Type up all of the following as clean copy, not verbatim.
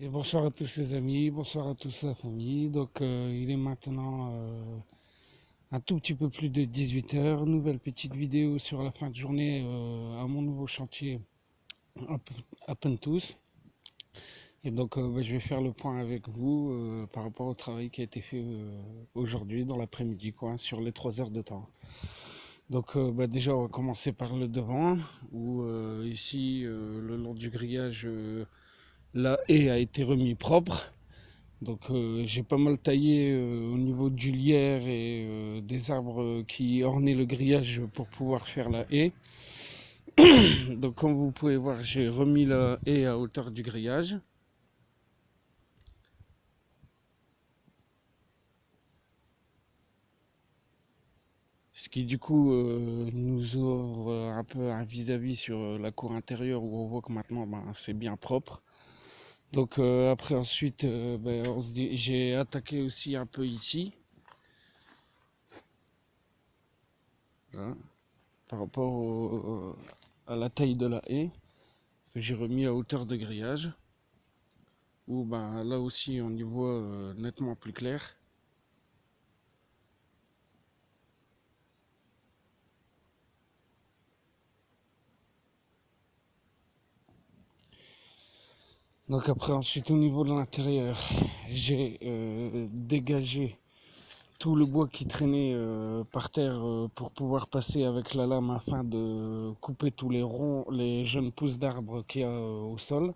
Et bonsoir à tous les amis, bonsoir à tous la famille. Donc il est maintenant un tout petit peu plus de 18 heures. Nouvelle petite vidéo sur la fin de journée à mon nouveau chantier à Pentous. Et donc je vais faire le point avec vous par rapport au travail qui a été fait aujourd'hui dans l'après-midi quoi, sur les 3 heures de temps. Donc déjà on va commencer par le devant où ici le long du grillage la haie a été remis propre. Donc j'ai pas mal taillé au niveau du lierre et des arbres qui ornaient le grillage pour pouvoir faire la haie. Donc comme vous pouvez voir, j'ai remis la haie à hauteur du grillage. Ce qui du coup nous ouvre un peu un vis-à-vis sur la cour intérieure où on voit que maintenant c'est bien propre. Donc après ensuite j'ai attaqué aussi un peu ici. Voilà, par rapport à la taille de la haie que j'ai remis à hauteur de grillage. Où là aussi on y voit nettement plus clair. Donc après ensuite au niveau de l'intérieur, j'ai dégagé tout le bois qui traînait par terre pour pouvoir passer avec la lame afin de couper tous les ronds, les jeunes pousses d'arbres qu'il y a au sol.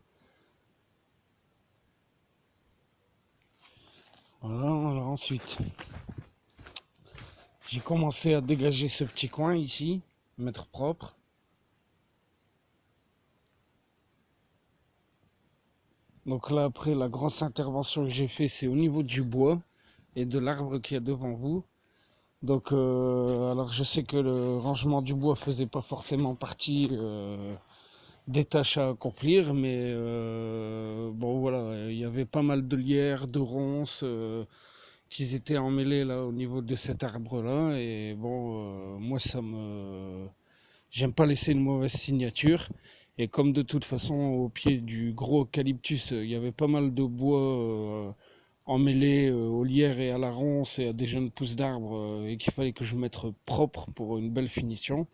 Voilà, alors ensuite j'ai commencé à dégager ce petit coin ici, mettre propre. Donc là après la grosse intervention que j'ai fait c'est au niveau du bois et de l'arbre qu'il y a devant vous. Donc alors je sais que le rangement du bois faisait pas forcément partie des tâches à accomplir, mais bon voilà, il y avait pas mal de lierre, de ronces qui étaient emmêlés là au niveau de cet arbre là, et bon moi j'aime pas laisser une mauvaise signature. Et comme de toute façon au pied du gros eucalyptus il y avait pas mal de bois emmêlé aux lierres et à la ronce et à des jeunes pousses d'arbres et qu'il fallait que je mette propre pour une belle finition.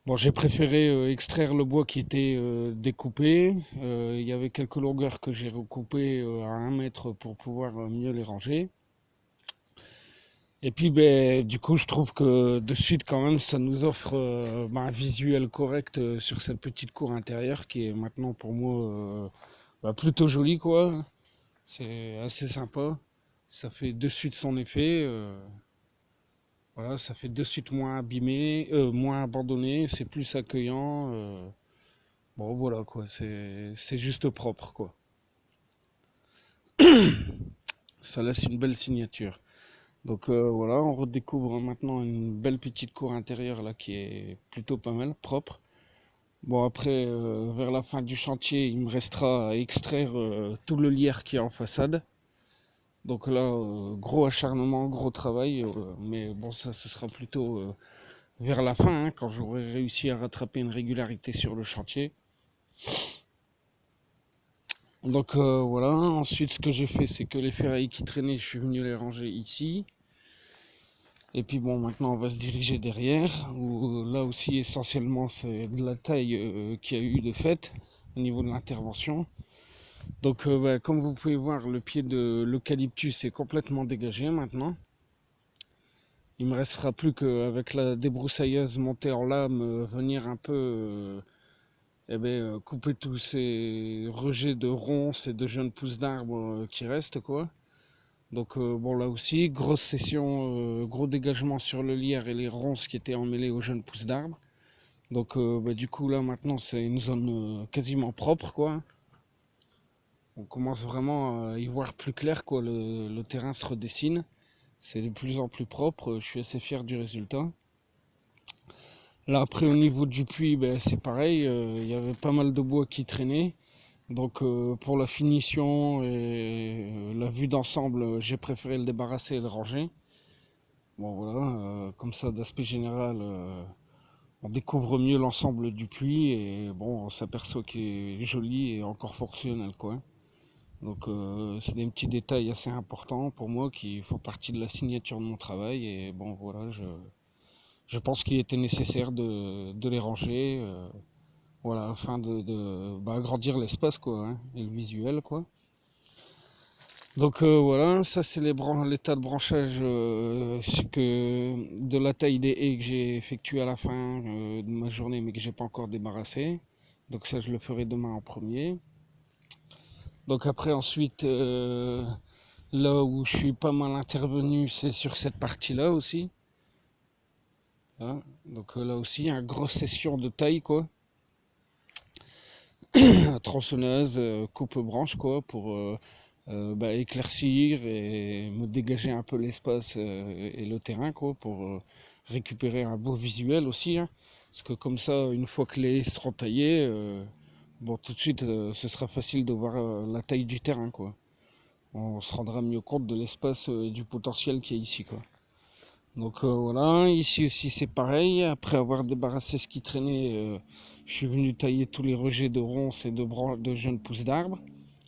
Bon, j'ai préféré extraire le bois qui était découpé. Il y avait quelques longueurs que j'ai recoupées à 1 mètre pour pouvoir mieux les ranger. Et puis du coup je trouve que de suite quand même ça nous offre un visuel correct sur cette petite cour intérieure qui est maintenant pour moi plutôt jolie quoi. C'est assez sympa. Ça fait de suite son effet. Voilà, ça fait de suite moins abîmé, moins abandonné. C'est plus accueillant. Bon, voilà quoi. C'est juste propre quoi. Ça laisse une belle signature. Donc voilà, on redécouvre maintenant une belle petite cour intérieure là qui est plutôt pas mal, propre. Bon après, vers la fin du chantier, il me restera à extraire tout le lierre qui est en façade. Donc là, gros acharnement, gros travail, mais bon, ça, ce sera plutôt vers la fin, hein, quand j'aurai réussi à rattraper une régularité sur le chantier. Donc voilà, ensuite, ce que j'ai fait, c'est que les ferrailles qui traînaient, je suis venu les ranger ici. Et puis bon, maintenant, on va se diriger derrière, où là aussi, essentiellement, c'est de la taille qui a eu de fait au niveau de l'intervention. Donc, comme vous pouvez voir, le pied de l'eucalyptus est complètement dégagé maintenant. Il me restera plus qu'avec la débroussailleuse montée en lame, venir un peu couper tous ces rejets de ronces et de jeunes pousses d'arbres qui restent quoi. Donc bon là aussi, grosse session, gros dégagement sur le lierre et les ronces qui étaient emmêlées aux jeunes pousses d'arbres. Donc du coup là maintenant c'est une zone quasiment propre quoi. On commence vraiment à y voir plus clair quoi, le terrain se redessine. C'est de plus en plus propre, je suis assez fier du résultat. Là après au niveau du puits, c'est pareil, il y avait pas mal de bois qui traînait. Donc pour la finition et la vue d'ensemble, j'ai préféré le débarrasser et le ranger. Bon voilà, comme ça d'aspect général, on découvre mieux l'ensemble du puits et bon, on s'aperçoit qu'il est joli et encore fonctionnel quoi. Donc c'est des petits détails assez importants pour moi qui font partie de la signature de mon travail. Et bon voilà, je pense qu'il était nécessaire de les ranger. Voilà, afin de agrandir l'espace quoi, hein, et le visuel quoi. Donc voilà, ça c'est l'état de branchage de la taille des haies que j'ai effectué à la fin de ma journée mais que j'ai pas encore débarrassé. Donc ça je le ferai demain en premier. Donc après ensuite là où je suis pas mal intervenu c'est sur cette partie là aussi. Là. Donc là aussi une grosse session de taille quoi. Tronçonneuse, coupe-branche quoi pour éclaircir et me dégager un peu l'espace et le terrain quoi pour récupérer un beau visuel aussi hein. Parce que comme ça une fois que les haies seront taillées bon tout de suite ce sera facile de voir la taille du terrain quoi. On se rendra mieux compte de l'espace et du potentiel qu'il y a ici quoi. Donc voilà, ici aussi c'est pareil, après avoir débarrassé ce qui traînait, je suis venu tailler tous les rejets de ronces et de jeunes pousses d'arbres.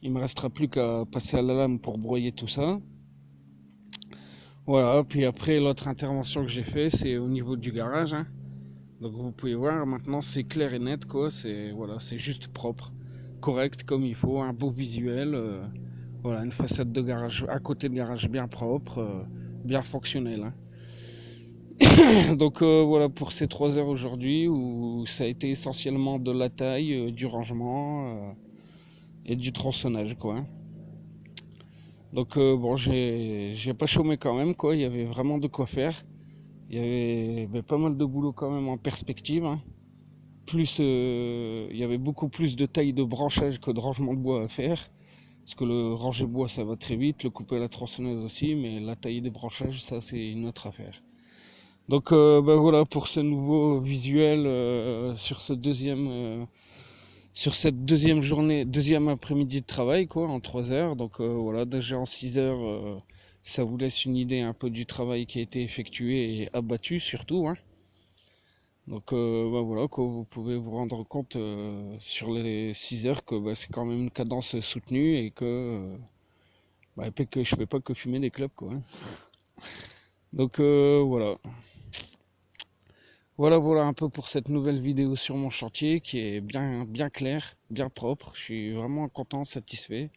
Il me restera plus qu'à passer à la lame pour broyer tout ça. Voilà, puis après l'autre intervention que j'ai fait c'est au niveau du garage. Hein. Donc vous pouvez voir maintenant c'est clair et net quoi, c'est voilà, c'est juste propre, correct comme il faut, un beau visuel. Voilà, une façade de garage, à côté de garage bien propre, bien fonctionnel. Hein. Donc voilà pour ces 3 heures aujourd'hui où ça a été essentiellement de la taille, du rangement et du tronçonnage quoi. Donc bon j'ai pas chômé quand même quoi, il y avait vraiment de quoi faire. Il y avait pas mal de boulot quand même en perspective. Hein. Plus il y avait beaucoup plus de taille de branchage que de rangement de bois à faire. Parce que le ranger bois ça va très vite, le couper à la tronçonneuse aussi, mais la taille des branchages ça c'est une autre affaire. Donc voilà pour ce nouveau visuel sur cette deuxième journée, deuxième après-midi de travail quoi, en 3 heures. Donc voilà, déjà en 6 heures, ça vous laisse une idée un peu du travail qui a été effectué et abattu surtout. Hein. Donc voilà, quoi, vous pouvez vous rendre compte sur les 6 heures que c'est quand même une cadence soutenue et que je fais pas que fumer des clopes quoi. Hein. Donc voilà. Voilà un peu pour cette nouvelle vidéo sur mon chantier qui est bien clair, bien propre. Je suis vraiment content, satisfait.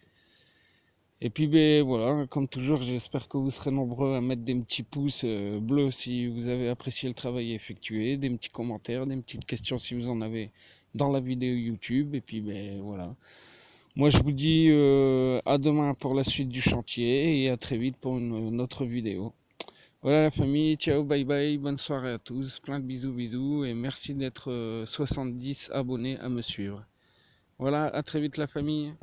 Et puis voilà, comme toujours, j'espère que vous serez nombreux à mettre des petits pouces bleus si vous avez apprécié le travail effectué, des petits commentaires, des petites questions si vous en avez dans la vidéo YouTube. Et puis voilà. Moi je vous dis à demain pour la suite du chantier et à très vite pour une autre vidéo. Voilà la famille, ciao, bye bye, bonne soirée à tous, plein de bisous et merci d'être 70 abonnés à me suivre. Voilà, à très vite la famille.